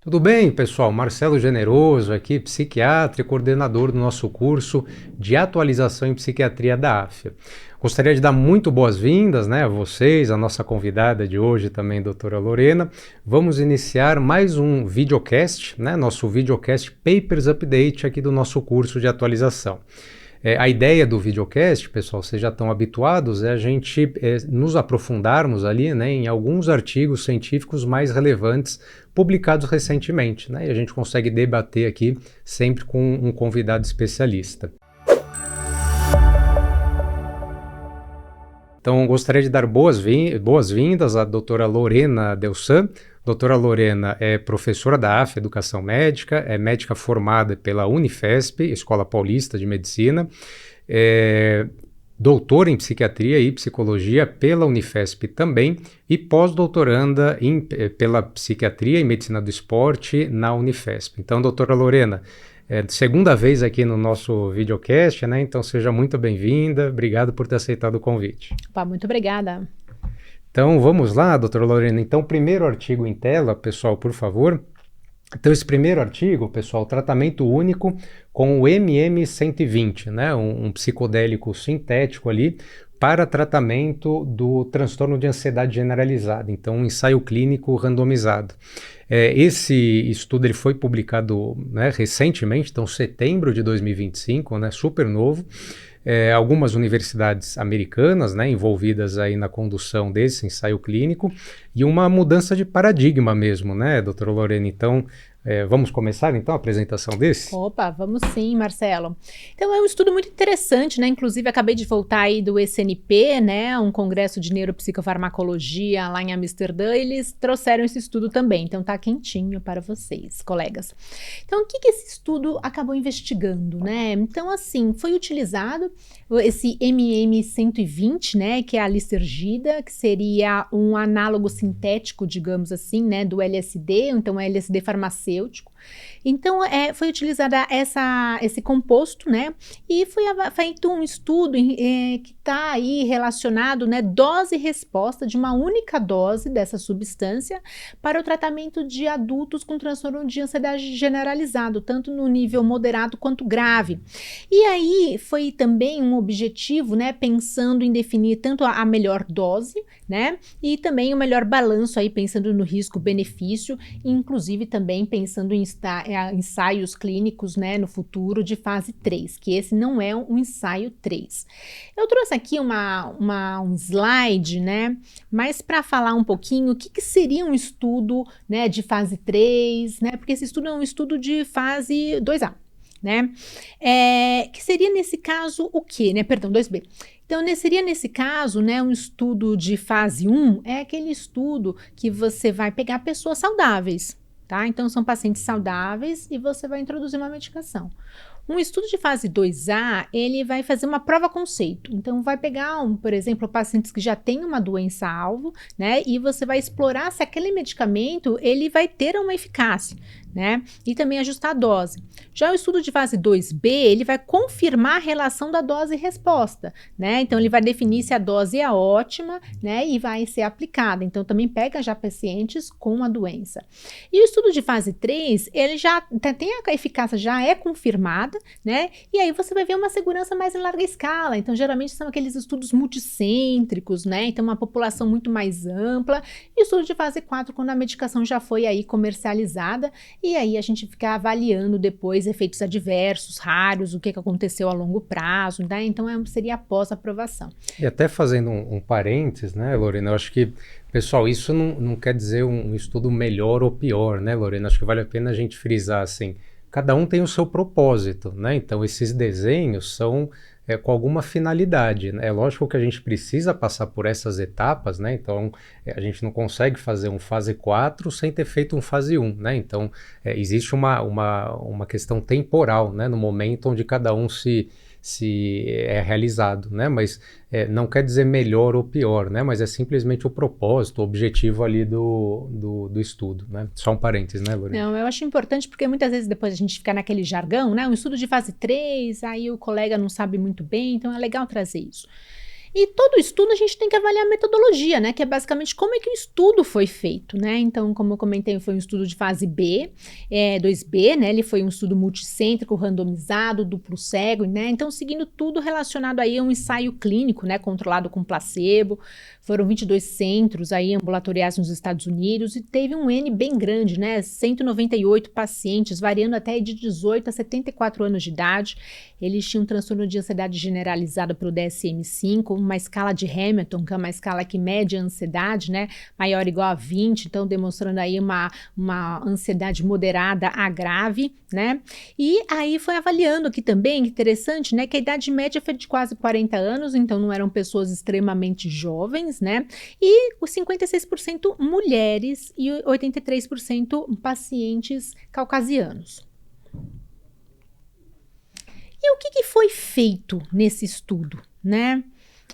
Tudo bem, pessoal? Marcelo Generoso aqui, psiquiatra e coordenador do nosso curso de atualização em psiquiatria da AFIA. Gostaria de dar muito boas-vindas, a vocês, a nossa convidada de hoje também, doutora Lorena. Vamos iniciar mais um videocast, nosso videocast Papers Update aqui do nosso curso de atualização. A ideia do videocast, pessoal, vocês já estão habituados, é a gente nos aprofundarmos ali em alguns artigos científicos mais relevantes publicados recentemente, e a gente consegue debater aqui sempre com um convidado especialista. Então, gostaria de dar boas-vindas à doutora Lorena Delsan. Doutora Lorena é professora da AFIA, Educação Médica, é médica formada pela Unifesp, Escola Paulista de Medicina, é doutora em psiquiatria e psicologia pela Unifesp também e pós-doutoranda pela psiquiatria e medicina do esporte na Unifesp. Então, doutora Lorena, segunda vez aqui no nosso videocast, então seja muito bem-vinda, obrigado por ter aceitado o convite. Opa, muito obrigada. Então, vamos lá, doutora Lorena. Então, primeiro artigo em tela, pessoal, por favor. Então, esse primeiro artigo, pessoal, tratamento único com o MM120, um psicodélico sintético ali para tratamento do transtorno de ansiedade generalizada. Então, um ensaio clínico randomizado. Esse estudo ele foi publicado recentemente, então setembro de 2025, super novo. Algumas universidades americanas envolvidas aí na condução desse ensaio clínico e uma mudança de paradigma mesmo, doutora Lorena? Então, vamos começar então a apresentação desse? Opa, vamos sim, Marcelo. Então é um estudo muito interessante, inclusive acabei de voltar aí do SNP, um congresso de neuropsicofarmacologia lá em Amsterdã, eles trouxeram esse estudo também, então tá quentinho para vocês, colegas. Então o que esse estudo acabou investigando, Então assim, foi utilizado esse MM120, que é a listergida, que seria um análogo sintético, digamos assim, do LSD, então LSD farmacêutico. Então, foi utilizada esse composto, e foi feito um estudo que está aí relacionado, dose e resposta de uma única dose dessa substância para o tratamento de adultos com transtorno de ansiedade generalizado, tanto no nível moderado quanto grave. E aí, foi também um objetivo, pensando em definir tanto a melhor dose, e também o melhor balanço aí, pensando no risco-benefício, inclusive também pensando em ensaios clínicos, no futuro de fase 3, que esse não é um ensaio 3. Eu trouxe aqui um slide, mas para falar um pouquinho o que seria um estudo, de fase 3, porque esse estudo é um estudo de fase 2A. Que seria nesse caso o quê? Perdão, 2B. Então, seria nesse caso, um estudo de fase 1, é aquele estudo que você vai pegar pessoas saudáveis, tá? Então, são pacientes saudáveis e você vai introduzir uma medicação. Um estudo de fase 2A, ele vai fazer uma prova-conceito. Então, vai pegar, por exemplo, pacientes que já têm uma doença-alvo, e você vai explorar se aquele medicamento, ele vai ter uma eficácia, e também ajustar a dose. Já o estudo de fase 2B, ele vai confirmar a relação da dose e resposta, Então, ele vai definir se a dose é ótima, e vai ser aplicada. Então, também pega já pacientes com a doença. E o estudo de fase 3, ele já tem a eficácia, já é confirmada, e aí você vai ver uma segurança mais em larga escala. Então, geralmente são aqueles estudos multicêntricos, Então, uma população muito mais ampla. E o estudo de fase 4, quando a medicação já foi aí comercializada, e aí a gente fica avaliando depois efeitos adversos, raros, o que aconteceu a longo prazo, Então, seria após a aprovação. E até fazendo um parênteses, Lorena, eu acho que, pessoal, isso não quer dizer um estudo melhor ou pior, Lorena? Acho que vale a pena a gente frisar assim, cada um tem o seu propósito, Então, esses desenhos são com alguma finalidade, É lógico que a gente precisa passar por essas etapas, Então, a gente não consegue fazer um fase 4 sem ter feito um fase 1, Então, existe uma questão temporal, no momento onde cada um se é realizado, Mas não quer dizer melhor ou pior, Mas é simplesmente o propósito, o objetivo ali do estudo, Só um parênteses, Lorena? Não, eu acho importante porque muitas vezes depois a gente fica naquele jargão, um estudo de fase 3, aí o colega não sabe muito bem, então é legal trazer isso. E todo estudo a gente tem que avaliar a metodologia, né? Que é basicamente como é que o estudo foi feito, né? Então, como eu comentei, foi um estudo de fase B, 2B, né? Ele foi um estudo multicêntrico, randomizado, duplo cego, né? Então, seguindo tudo relacionado aí a um ensaio clínico, né? Controlado com placebo. Foram 22 centros aí ambulatoriais nos Estados Unidos e teve um N bem grande, né? 198 pacientes, variando até de 18 a 74 anos de idade. Eles tinham um transtorno de ansiedade generalizada pelo DSM-5, uma escala de Hamilton, que é uma escala que mede a ansiedade, né? Maior ou igual a 20, então demonstrando aí uma ansiedade moderada a grave, né? E aí foi avaliando aqui também, interessante, né? Que a idade média foi de quase 40 anos, então não eram pessoas extremamente jovens, né? E os 56% mulheres e 83% pacientes caucasianos. E o que foi feito nesse estudo, né?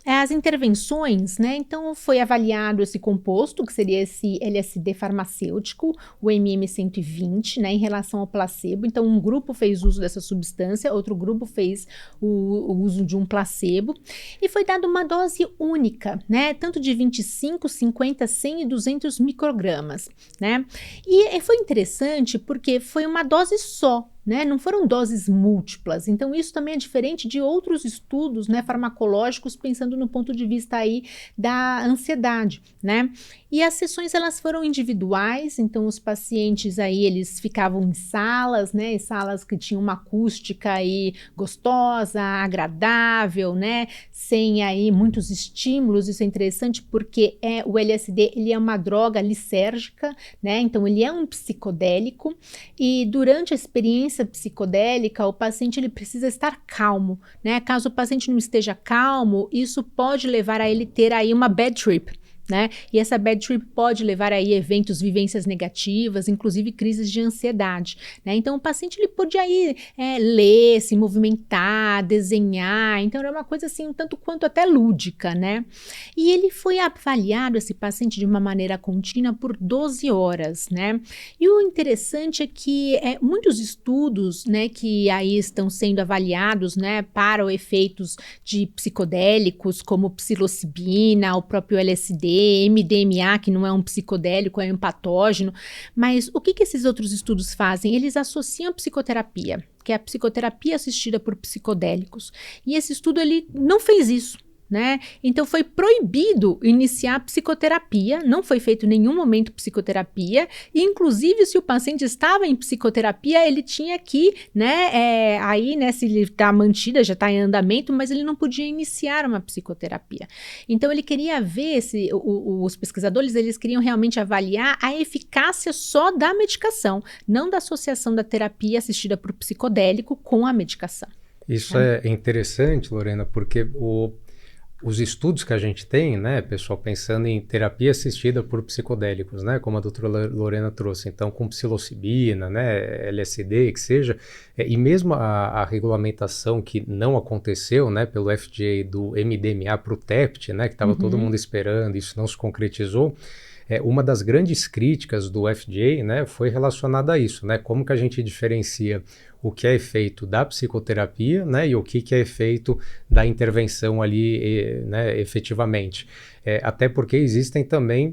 As intervenções, né? Então foi avaliado esse composto, que seria esse LSD farmacêutico, o MM120, né, em relação ao placebo. Então um grupo fez uso dessa substância, outro grupo fez o uso de um placebo e foi dada uma dose única, né? Tanto de 25, 50, 100 e 200 microgramas, né? E foi interessante porque foi uma dose só, né? Não foram doses múltiplas, então isso também é diferente de outros estudos, né, farmacológicos, pensando no ponto de vista aí da ansiedade, né? E as sessões elas foram individuais, então os pacientes aí eles ficavam em salas, né, salas que tinham uma acústica aí gostosa, agradável, né, sem aí muitos estímulos. Isso é interessante porque o LSD ele é uma droga lisérgica, né, então ele é um psicodélico e durante a experiência psicodélica o paciente ele precisa estar calmo, né, caso o paciente não esteja calmo, isso pode levar a ele ter aí uma bad trip, né? E essa bad trip pode levar aí eventos, vivências negativas, inclusive crises de ansiedade, né? Então o paciente ele podia aí ler, se movimentar, desenhar, então era uma coisa assim um tanto quanto até lúdica, né? E ele foi avaliado, esse paciente, de uma maneira contínua por 12 horas, né? E o interessante é que muitos estudos, né, que aí estão sendo avaliados, né, para os efeitos de psicodélicos, como psilocibina, o próprio LSD, MDMA, que não é um psicodélico, é um patógeno, mas o que esses outros estudos fazem? Eles associam a psicoterapia, que é a psicoterapia assistida por psicodélicos, e esse estudo ele não fez isso, né? Então foi proibido iniciar psicoterapia, não foi feito em nenhum momento psicoterapia, e inclusive se o paciente estava em psicoterapia, ele tinha que, né, aí, né, se ele está mantida, já está em andamento, mas ele não podia iniciar uma psicoterapia. Então ele queria ver, os pesquisadores, eles queriam realmente avaliar a eficácia só da medicação, não da associação da terapia assistida por psicodélico com a medicação. Isso é interessante, Lorena, porque os estudos que a gente tem, né, pessoal, pensando em terapia assistida por psicodélicos, né, como a doutora Lorena trouxe, então com psilocibina, né, LSD, que seja, e mesmo a regulamentação que não aconteceu, né, pelo FDA do MDMA para o TEPT, né, que estava todo mundo esperando, isso não se concretizou. Uma das grandes críticas do FDA, né, foi relacionada a isso, né, como que a gente diferencia o que é efeito da psicoterapia, né, e o que é efeito da intervenção ali, né, efetivamente. Até porque existem também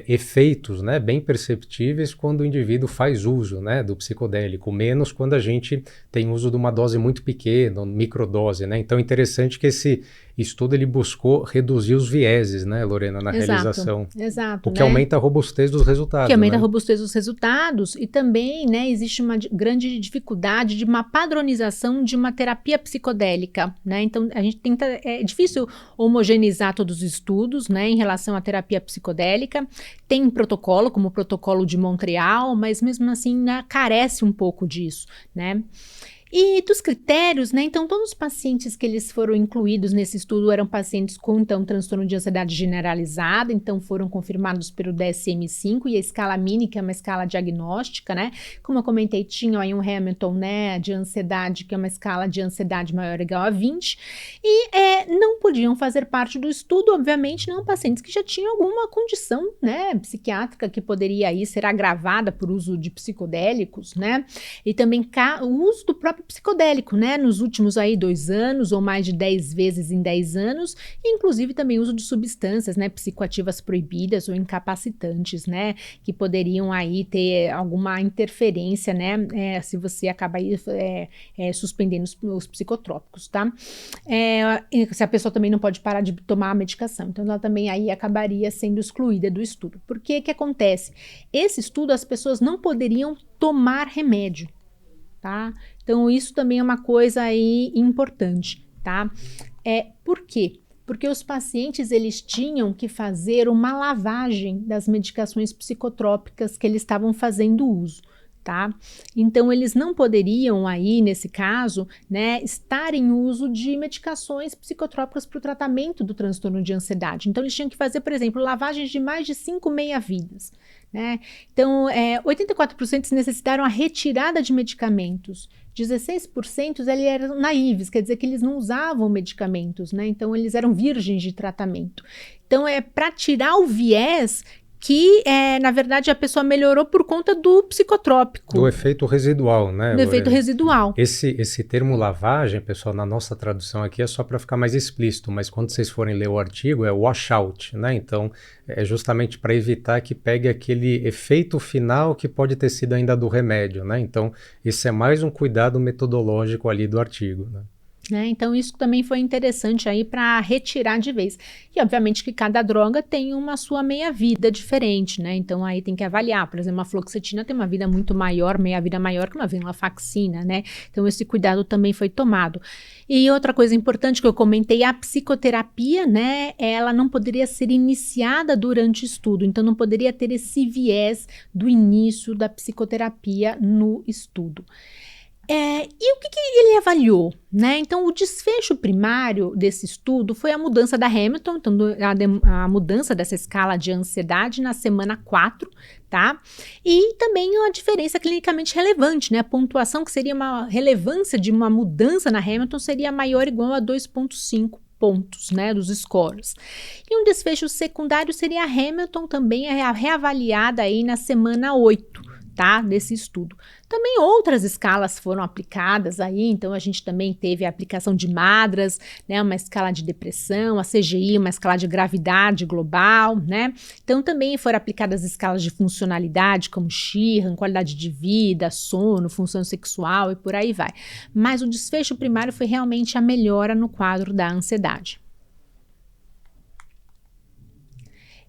efeitos, né, bem perceptíveis quando o indivíduo faz uso, né, do psicodélico, menos quando a gente tem uso de uma dose muito pequena, microdose, né? Então é interessante que esse estudo ele buscou reduzir os vieses, né, Lorena, na realização. Exato, o que né? aumenta a robustez dos resultados. Que aumenta, né? a robustez dos resultados e também, né, existe uma grande dificuldade de uma padronização de uma terapia psicodélica, né? Então a gente tenta, é difícil homogeneizar todos os estudos, né, em relação à terapia psicodélica. Tem protocolo, como o protocolo de Montreal, mas mesmo assim, né, carece um pouco disso, né? E dos critérios, né, então todos os pacientes que eles foram incluídos nesse estudo eram pacientes com, então, transtorno de ansiedade generalizada, então foram confirmados pelo DSM-5 e a escala Mini, que é uma escala diagnóstica, né, como eu comentei, tinham aí um Hamilton, né, de ansiedade, que é uma escala de ansiedade maior ou igual a 20, e não podiam fazer parte do estudo, obviamente, não pacientes que já tinham alguma condição, né, psiquiátrica que poderia aí ser agravada por uso de psicodélicos, né, e também o uso do próprio próprio psicodélico, né? Nos últimos aí 2 anos, ou mais de 10 vezes em 10 anos, e inclusive também uso de substâncias, né? Psicoativas proibidas ou incapacitantes, né? Que poderiam aí ter alguma interferência, né? Se você acaba aí suspendendo os psicotrópicos, tá? Se a pessoa também não pode parar de tomar a medicação, então ela também aí acabaria sendo excluída do estudo. Por que acontece? Esse estudo, as pessoas não poderiam tomar remédio, tá? Então isso também é uma coisa aí importante, tá? Por quê? Porque os pacientes, eles tinham que fazer uma lavagem das medicações psicotrópicas que eles estavam fazendo uso, tá? Então eles não poderiam aí, nesse caso, né, estar em uso de medicações psicotrópicas para o tratamento do transtorno de ansiedade. Então eles tinham que fazer, por exemplo, lavagens de mais de 5 meia-vidas, né? Então 84% necessitaram a retirada de medicamentos. 16% eles eram naíves, quer dizer que eles não usavam medicamentos, né? Então eles eram virgens de tratamento. Então para tirar o viés que, na verdade, a pessoa melhorou por conta do psicotrópico. Do efeito residual, né? Do efeito residual. Esse termo lavagem, pessoal, na nossa tradução aqui é só para ficar mais explícito, mas quando vocês forem ler o artigo é washout, né? Então, é justamente para evitar que pegue aquele efeito final que pode ter sido ainda do remédio, né? Então, esse é mais um cuidado metodológico ali do artigo, né? Então isso também foi interessante aí para retirar de vez. E obviamente que cada droga tem uma sua meia-vida diferente, né? Então aí tem que avaliar. Por exemplo, a fluoxetina tem uma vida muito maior, meia-vida maior que uma venlafaxina, né? Então esse cuidado também foi tomado. E outra coisa importante que eu comentei, a psicoterapia, né? Ela não poderia ser iniciada durante o estudo, então não poderia ter esse viés do início da psicoterapia no estudo. E o que ele avaliou, né? Então, o desfecho primário desse estudo foi a mudança da Hamilton, então a mudança dessa escala de ansiedade na semana 4, tá? E também uma diferença clinicamente relevante, né? A pontuação, que seria uma relevância de uma mudança na Hamilton, seria maior ou igual a 2,5 pontos, né, dos scores. E um desfecho secundário seria a Hamilton também reavaliada aí na semana 8, tá, desse estudo. Também outras escalas foram aplicadas aí, então a gente também teve a aplicação de MADRS, né, uma escala de depressão, a CGI, uma escala de gravidade global, né, então também foram aplicadas escalas de funcionalidade, como Sheehan, qualidade de vida, sono, função sexual e por aí vai. Mas o desfecho primário foi realmente a melhora no quadro da ansiedade.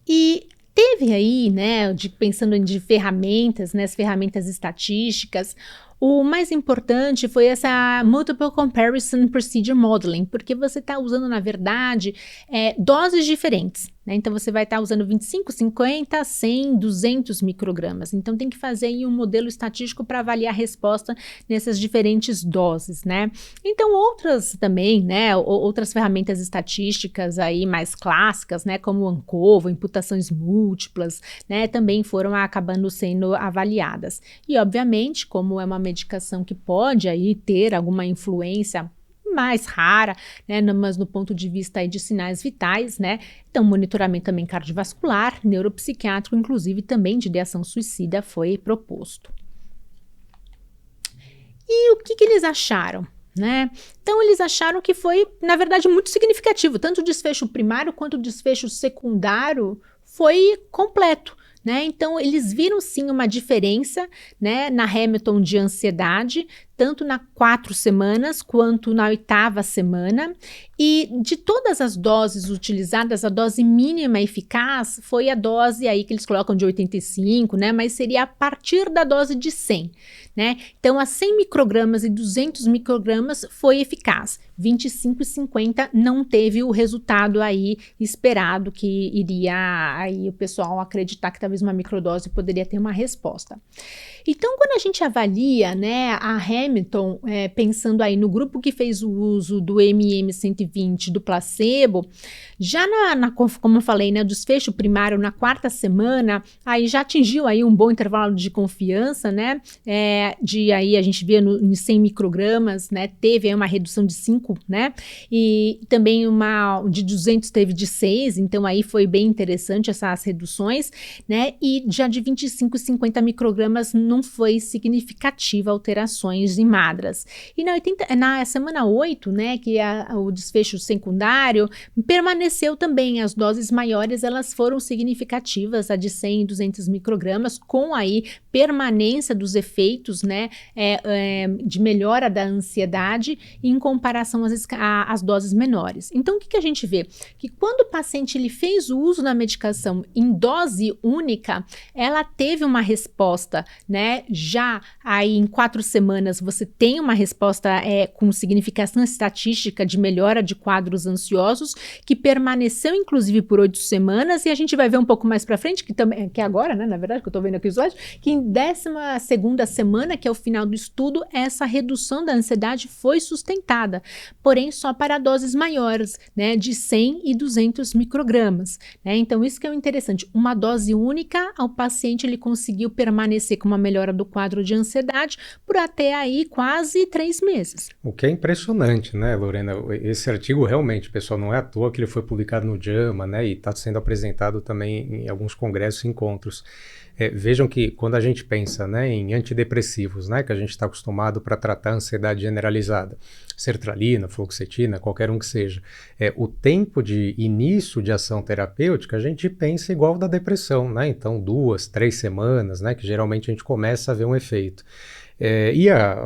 E teve aí, né, pensando em ferramentas, né, as ferramentas estatísticas, o mais importante foi essa Multiple Comparison Procedure Modeling, porque você está usando, na verdade, doses diferentes, né? Então você vai estar usando 25, 50, 100, 200 microgramas. Então tem que fazer aí um modelo estatístico para avaliar a resposta nessas diferentes doses, né? Então outras também, né, outras ferramentas estatísticas aí mais clássicas, né, como o ANCOVA, imputações múltiplas, né, também foram acabando sendo avaliadas. E obviamente, como é uma medicação que pode aí ter alguma influência mais rara, né, mas no ponto de vista aí de sinais vitais, né, então monitoramento também cardiovascular, neuropsiquiátrico, inclusive também de ideação suicida foi proposto. E o que eles acharam? Né? Então eles acharam que foi, na verdade, muito significativo, tanto o desfecho primário quanto o desfecho secundário foi completo. Né? Então, eles viram sim uma diferença, né, na Hamilton de ansiedade, tanto na 4 semanas quanto na 8ª semana, e de todas as doses utilizadas, a dose mínima eficaz foi a dose aí que eles colocam de 85, né, mas seria a partir da dose de 100, né? Então, a 100 microgramas e 200 microgramas foi eficaz, 25 e 50 não teve o resultado aí esperado, que iria aí o pessoal acreditar que talvez uma microdose poderia ter uma resposta. Então, quando a gente avalia, né, a Hamilton, pensando aí no grupo que fez o uso do MM120 do placebo, já como eu falei, né, desfecho primário na 4ª semana, aí já atingiu aí um bom intervalo de confiança, né, aí a gente vê em 100 microgramas, né, teve aí uma redução de 5, né, e também uma de 200 teve de 6, então aí foi bem interessante essas reduções, né, e já de 25 e 50 microgramas não foi significativa alterações ansiedades em Madras. E na semana 8, né, que é o desfecho secundário, permaneceu também, as doses maiores, elas foram significativas, a de 100 e 200 microgramas, com aí permanência dos efeitos, né, de melhora da ansiedade em comparação às doses menores. Então, o que a gente vê? Que quando o paciente ele fez o uso da medicação em dose única, ela teve uma resposta, né, já aí em 4 semanas você tem uma resposta com significação estatística de melhora de quadros ansiosos, que permaneceu inclusive por 8 semanas, e a gente vai ver um pouco mais para frente, que é agora, né, na verdade, que eu tô vendo aqui o slide, que em 12ª semana, que é o final do estudo, essa redução da ansiedade foi sustentada, porém só para doses maiores, né, de 100 e 200 microgramas, né? Então isso que é interessante, uma dose única, o paciente ele conseguiu permanecer com uma melhora do quadro de ansiedade por até aí quase 3 meses. O que é impressionante, né, Lorena? Esse artigo realmente, pessoal, não é à toa que ele foi publicado no JAMA, né, e está sendo apresentado também em alguns congressos e encontros. Vejam que quando a gente pensa, né, em antidepressivos, né, que a gente está acostumado para tratar a ansiedade generalizada, sertralina, fluoxetina, qualquer um que seja, o tempo de início de ação terapêutica a gente pensa igual da depressão, né? Então 2, 3 semanas, né, que geralmente a gente começa a ver um efeito.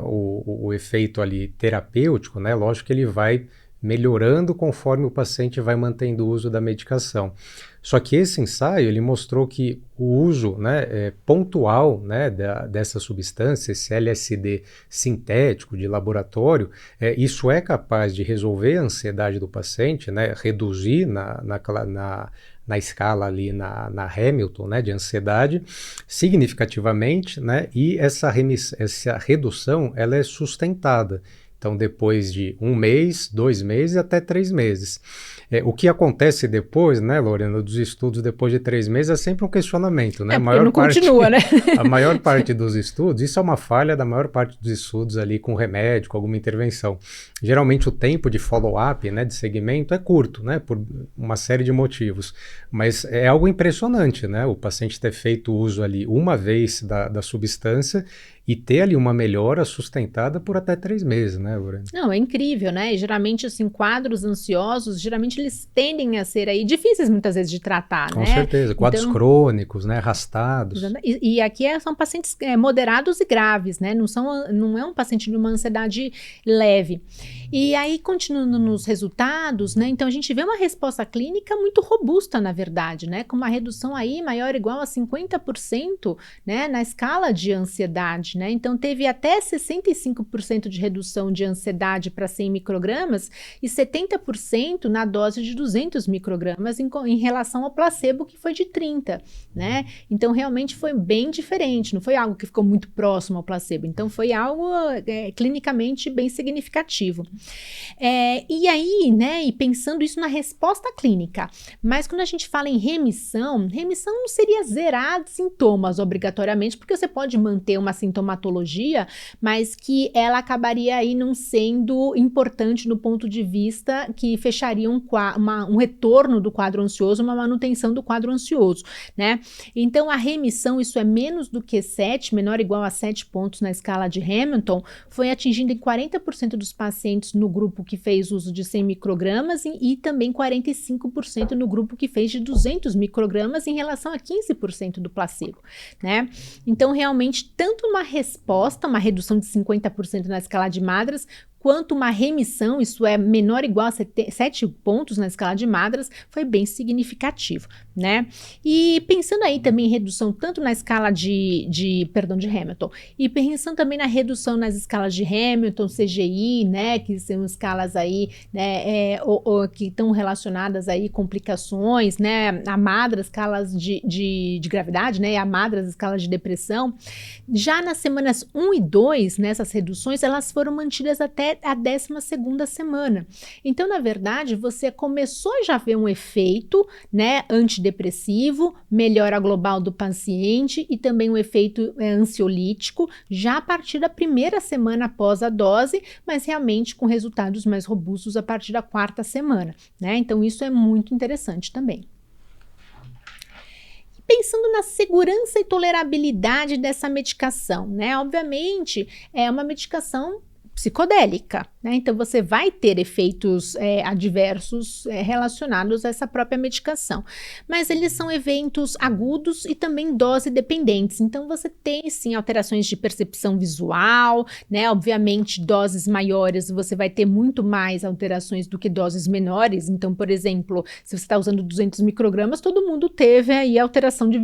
O efeito ali terapêutico, né, lógico que ele vai melhorando conforme o paciente vai mantendo o uso da medicação. Só que esse ensaio ele mostrou que o uso, né, pontual, né, dessa substância, esse LSD sintético de laboratório, isso é capaz de resolver a ansiedade do paciente, né, reduzir na escala ali na Hamilton, né, de ansiedade significativamente, né, e essa redução ela é sustentada. Então, depois de 1 mês, 2 meses, até 3 meses. O que acontece depois, né, Lorena, dos estudos depois de 3 meses é sempre um questionamento, né? Continua, né? A maior parte dos estudos, isso é uma falha da maior parte dos estudos ali com remédio, com alguma intervenção. Geralmente o tempo de follow-up, né, de segmento é curto, né, por uma série de motivos. Mas é algo impressionante, né, o paciente ter feito uso ali uma vez da substância e ter ali uma melhora sustentada por até 3 meses, né, Lorena? Não, é incrível, né? E geralmente, assim, quadros ansiosos, geralmente eles tendem a ser aí difíceis muitas vezes de tratar, Com né? certeza, quadros crônicos, né, arrastados. E aqui são pacientes moderados e graves, né? Não é um paciente de uma ansiedade leve. E aí, continuando nos resultados, né? Então, a gente vê uma resposta clínica muito robusta, na verdade, né? Com uma redução aí maior ou igual a 50%, né? Na escala de ansiedade, né? Então, teve até 65% de redução de ansiedade para 100 microgramas e 70% na dose de 200 microgramas em relação ao placebo, que foi de 30, né? Então, realmente foi bem diferente, não foi algo que ficou muito próximo ao placebo. Então, foi algo clinicamente bem significativo. E aí, né, e pensando isso na resposta clínica, mas quando a gente fala em remissão não seria zerar sintomas obrigatoriamente, porque você pode manter uma sintomatologia, mas que ela acabaria aí não sendo importante no ponto de vista que fecharia um retorno do quadro ansioso, uma manutenção do quadro ansioso, né? Então, a remissão, isso é menos do que 7, menor ou igual a 7 pontos na escala de Hamilton, foi atingida em 40% dos pacientes no grupo que fez uso de 100 microgramas e também 45% no grupo que fez de 200 microgramas em relação a 15% do placebo, né? Então, realmente, tanto uma resposta, uma redução de 50% na escala de Madras, quanto uma remissão, isso é menor ou igual a 7 pontos na escala de Madras, foi bem significativo, né? E pensando aí também em redução tanto na escala de Hamilton, e pensando também na redução nas escalas de Hamilton, CGI, né, que são escalas aí, né, que estão relacionadas aí complicações, né, a Madras, escalas de gravidade, né, e a Madras, escalas de depressão, já nas semanas 1 e 2, nessas reduções, elas foram mantidas até a 12ª semana. Então, na verdade, você começou a já ver um efeito, né, antidepressivo, melhora global do paciente e também um efeito ansiolítico já a partir da 1ª semana após a dose, mas realmente com resultados mais robustos a partir da 4ª semana, né? Então, isso é muito interessante também. pensando na segurança e tolerabilidade dessa medicação, né? Obviamente, é uma medicação psicodélica, né? Então você vai ter efeitos adversos relacionados a essa própria medicação, mas eles são eventos agudos e também dose dependentes, então você tem sim alterações de percepção visual, né? Obviamente doses maiores você vai ter muito mais alterações do que doses menores, então por exemplo, se você está usando 200 microgramas, todo mundo teve aí alteração de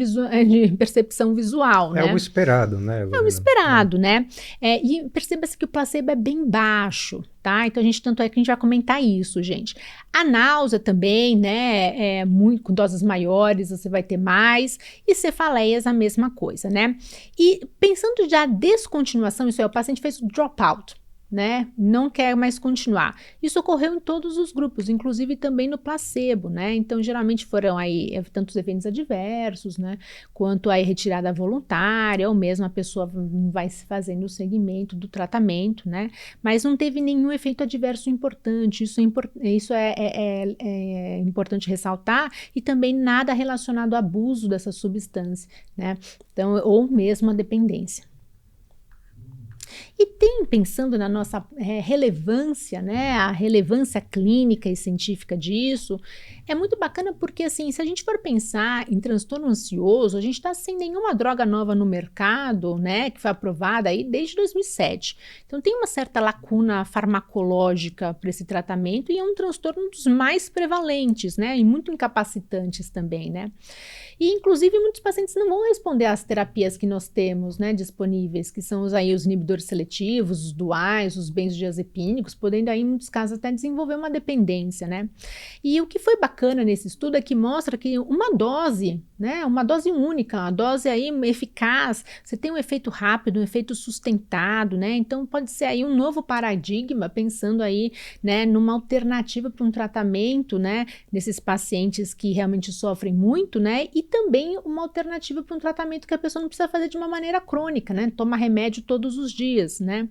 percepção visual, É né? o esperado, né, É o Lorena? esperado, né? E perceba-se que o placebo é bem baixo, tá? Então, tanto é que a gente vai comentar isso, gente. A náusea também, né? Com doses maiores você vai ter mais. E cefaleias, a mesma coisa, né? E pensando já descontinuação, isso é, o paciente fez o dropout, né? Não quer mais continuar. Isso ocorreu em todos os grupos, inclusive também no placebo, né? Então, geralmente foram aí tantos eventos adversos, né? Quanto aí retirada voluntária, ou mesmo a pessoa vai se fazendo o segmento do tratamento, né? Mas não teve nenhum efeito adverso importante. Isso é importante ressaltar, e também nada relacionado ao abuso dessa substância, né? Então, ou mesmo a dependência. E pensando na nossa relevância, né, a relevância clínica e científica disso, é muito bacana porque, assim, se a gente for pensar em transtorno ansioso, a gente está sem nenhuma droga nova no mercado, né, que foi aprovada aí desde 2007. Então, tem uma certa lacuna farmacológica para esse tratamento e é um transtorno dos mais prevalentes, né, e muito incapacitantes também, né. E, inclusive, muitos pacientes não vão responder às terapias que nós temos, né, disponíveis, que são os inibidores seletivos, os duais, os benzodiazepínicos, podendo aí, em muitos casos, até desenvolver uma dependência, né. E o que foi bacana nesse estudo é que mostra que uma dose, né, uma dose única, uma dose aí eficaz, você tem um efeito rápido, um efeito sustentado, né, então pode ser aí um novo paradigma, pensando aí, né, numa alternativa para um tratamento, né, nesses pacientes que realmente sofrem muito, né, e também uma alternativa para um tratamento que a pessoa não precisa fazer de uma maneira crônica, né, toma remédio todos os dias, né.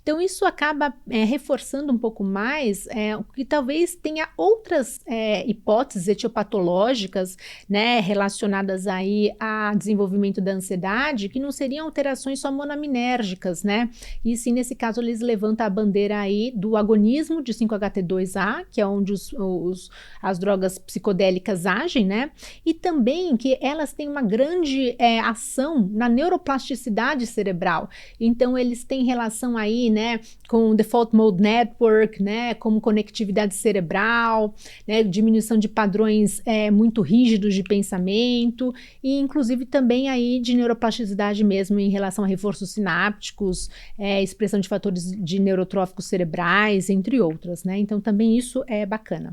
Então isso acaba reforçando um pouco mais o que talvez tenha outras hipóteses etiopatológicas, né, relacionadas aí a desenvolvimento da ansiedade, que não seriam alterações só monaminérgicas, né, e sim, nesse caso, eles levantam a bandeira aí do agonismo de 5-HT2A, que é onde as drogas psicodélicas agem, né, e também que elas têm uma grande ação na neuroplasticidade cerebral, então eles têm relação aí, né, com Default Mode Network, né, como conectividade cerebral, né, diminuição de padrões muito rígidos de pensamento e inclusive também aí de neuroplasticidade mesmo em relação a reforços sinápticos, expressão de fatores de neurotróficos cerebrais, entre outras, né? Então também isso é bacana.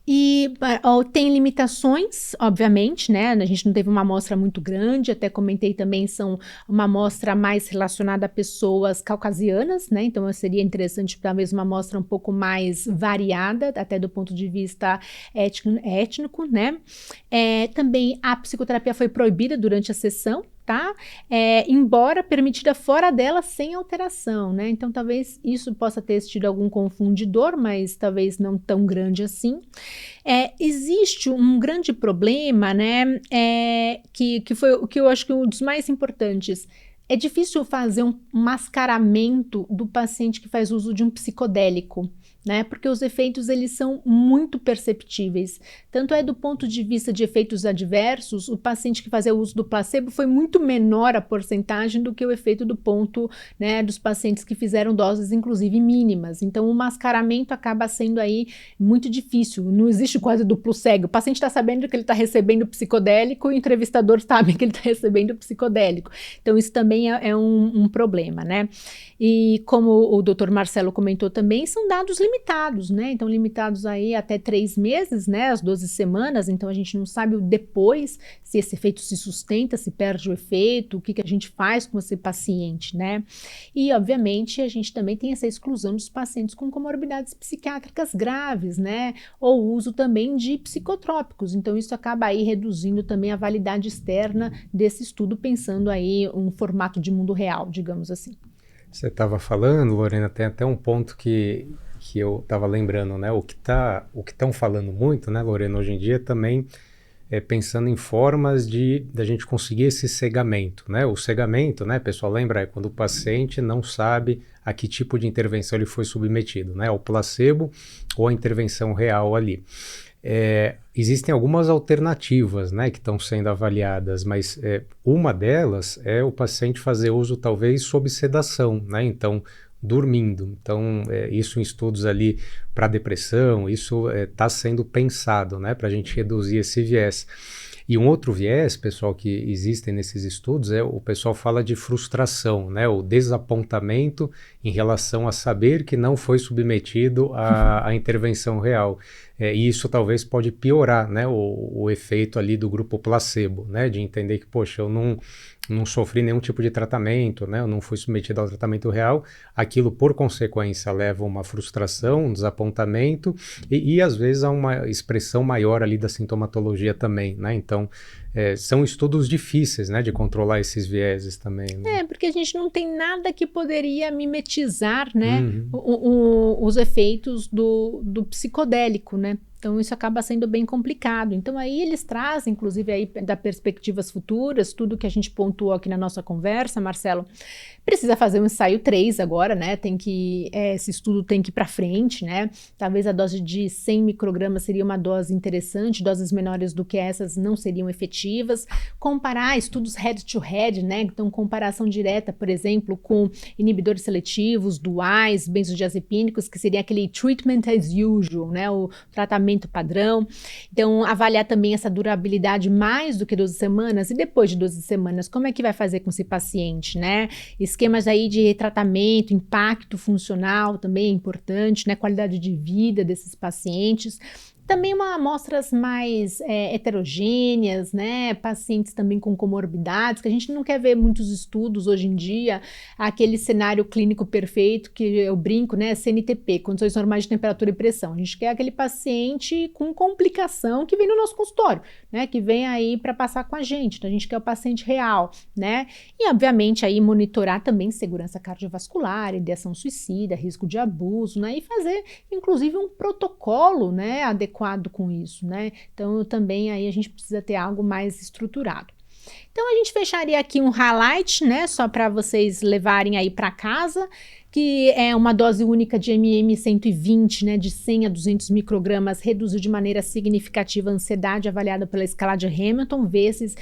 E tem limitações, obviamente, né? A gente não teve uma amostra muito grande, até comentei também, são uma amostra mais relacionada a pessoas caucasianas, né? Então seria interessante talvez uma amostra um pouco mais variada, até do ponto de vista étnico, né? Também a psicoterapia foi proibida durante a sessão, tá? Embora permitida fora dela sem alteração, né? Então talvez isso possa ter tido algum confundidor, mas talvez não tão grande assim. Existe um grande problema, né? Que foi o que eu acho que é um dos mais importantes. É difícil fazer um mascaramento do paciente que faz uso de um psicodélico, né? Porque os efeitos eles são muito perceptíveis. Tanto do ponto de vista de efeitos adversos, o paciente que fazia uso do placebo foi muito menor a porcentagem do que o efeito do ponto, né, dos pacientes que fizeram doses inclusive mínimas. Então o mascaramento acaba sendo aí muito difícil. Não existe quase duplo cego. O paciente está sabendo que ele está recebendo psicodélico e o entrevistador sabe que ele está recebendo psicodélico. Então isso também é um problema, né? E como o Dr. Marcelo comentou também, são dados limitados, né? Então limitados aí até 3 meses, né? As 12 semanas, então a gente não sabe o depois, se esse efeito se sustenta, se perde o efeito, o que a gente faz com esse paciente, né? E obviamente a gente também tem essa exclusão dos pacientes com comorbidades psiquiátricas graves, né? Ou uso também de psicotrópicos, então isso acaba aí reduzindo também a validade externa desse estudo, pensando aí um formato de mundo real, digamos assim. Você estava falando, Lorena, tem até um ponto que eu estava lembrando, né? O que estão falando muito, né, Lorena, hoje em dia também pensando em formas da gente conseguir esse cegamento, né? O cegamento, né, pessoal, lembra, é quando o paciente não sabe a que tipo de intervenção ele foi submetido, né? Ao placebo ou a intervenção real ali. Existem algumas alternativas, né, que estão sendo avaliadas, mas uma delas é o paciente fazer uso talvez sob sedação, né? Então, dormindo. Então, isso em estudos ali para depressão, isso está sendo pensado, né, para a gente reduzir esse viés. E um outro viés, pessoal, que existem nesses estudos o pessoal fala de frustração, né, o desapontamento em relação a saber que não foi submetido à intervenção real. E isso talvez pode piorar, né, o efeito ali do grupo placebo, né, de entender que, poxa, eu não sofri nenhum tipo de tratamento, né, eu não fui submetido ao tratamento real, aquilo por consequência leva a uma frustração, um desapontamento e às vezes a uma expressão maior ali da sintomatologia também, né, então são estudos difíceis, né, de controlar esses vieses também. Né? Porque a gente não tem nada que poderia mimetizar, né, Uhum. os efeitos do psicodélico, né? Então isso acaba sendo bem complicado. Então aí eles trazem, inclusive aí da perspectivas futuras, tudo que a gente pontuou aqui na nossa conversa, Marcelo, precisa fazer um ensaio 3 agora, né? Esse estudo tem que ir para frente, né? Talvez a dose de 100 microgramas seria uma dose interessante, doses menores do que essas não seriam efetivas. Comparar estudos head-to-head, né? Então comparação direta, por exemplo, com inibidores seletivos, duais, benzodiazepínicos, que seria aquele treatment as usual, né? O tratamento padrão. Então avaliar também essa durabilidade mais do que 12 semanas e depois de 12 semanas, como é que vai fazer com esse paciente, né? Esquemas aí de tratamento, impacto funcional também é importante, né? Qualidade de vida desses pacientes. Também amostras mais heterogêneas, né? Pacientes também com comorbidades, que a gente não quer ver muitos estudos hoje em dia, aquele cenário clínico perfeito que eu brinco, né? CNTP, condições normais de temperatura e pressão. A gente quer aquele paciente com complicação que vem no nosso consultório, né? Que vem aí para passar com a gente. Então a gente quer o paciente real, né? E obviamente aí monitorar também segurança cardiovascular, ideação suicida, risco de abuso, né? E fazer inclusive um protocolo, né? Adequado com isso, né? Então também aí a gente precisa ter algo mais estruturado. Então a gente fecharia aqui um highlight, né? Só para vocês levarem aí para casa, que é uma dose única de MM120, né, de 100 a 200 microgramas, reduziu de maneira significativa a ansiedade avaliada pela escala de Hamilton versus,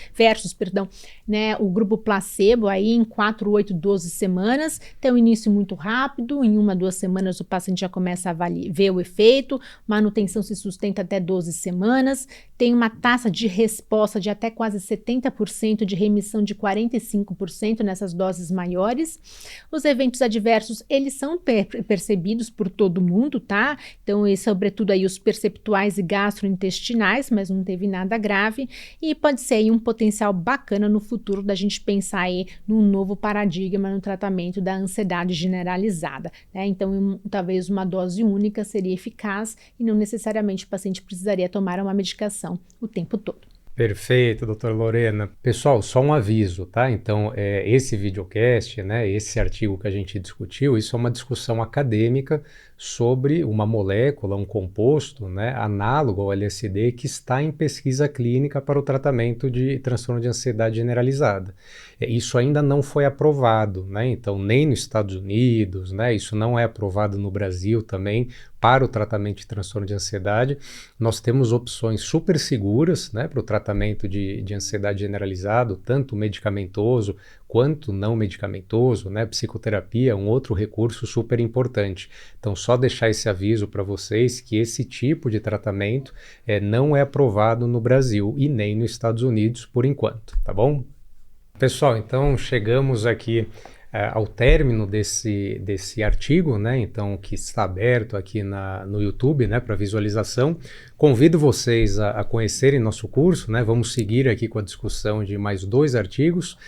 né, o grupo placebo aí em 4, 8, 12 semanas. Tem um início muito rápido, em 1, 2 semanas o paciente já começa a ver o efeito, manutenção se sustenta até 12 semanas, tem uma taxa de resposta de até quase 70%, de remissão de 45% nessas doses maiores. Os eventos adversos eles são percebidos por todo mundo, tá? Então, sobretudo aí os perceptuais e gastrointestinais, mas não teve nada grave e pode ser aí um potencial bacana no futuro da gente pensar aí num novo paradigma no tratamento da ansiedade generalizada, né? Então, talvez uma dose única seria eficaz e não necessariamente o paciente precisaria tomar uma medicação o tempo todo. Perfeito, doutora Lorena. Pessoal, só um aviso, tá? Então, esse videocast, né, esse artigo que a gente discutiu, isso é uma discussão acadêmica sobre uma molécula, um composto, né, análogo ao LSD que está em pesquisa clínica para o tratamento de transtorno de ansiedade generalizada. Isso ainda não foi aprovado, né? Então, nem nos Estados Unidos, né, isso não é aprovado no Brasil também, para o tratamento de transtorno de ansiedade. Nós temos opções super seguras, né, para o tratamento de ansiedade generalizado, tanto medicamentoso quanto não medicamentoso, né, psicoterapia, um outro recurso super importante. Então, só deixar esse aviso para vocês que esse tipo de tratamento não é aprovado no Brasil e nem nos Estados Unidos por enquanto, tá bom? Pessoal, então chegamos aqui ao término desse artigo, né, então, que está aberto aqui no YouTube, né, para visualização. Convido vocês a conhecerem nosso curso, né, vamos seguir aqui com a discussão de mais 2 artigos,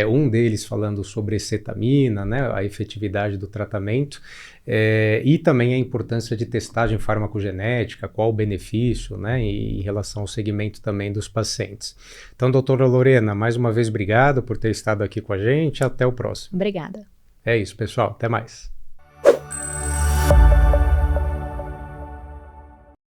um deles falando sobre cetamina, né, a efetividade do tratamento, e também a importância de testagem farmacogenética, qual o benefício, né, em relação ao segmento também dos pacientes. Então, doutora Lorena, mais uma vez obrigado por ter estado aqui com a gente, até o próximo. Obrigada. É isso, pessoal, até mais.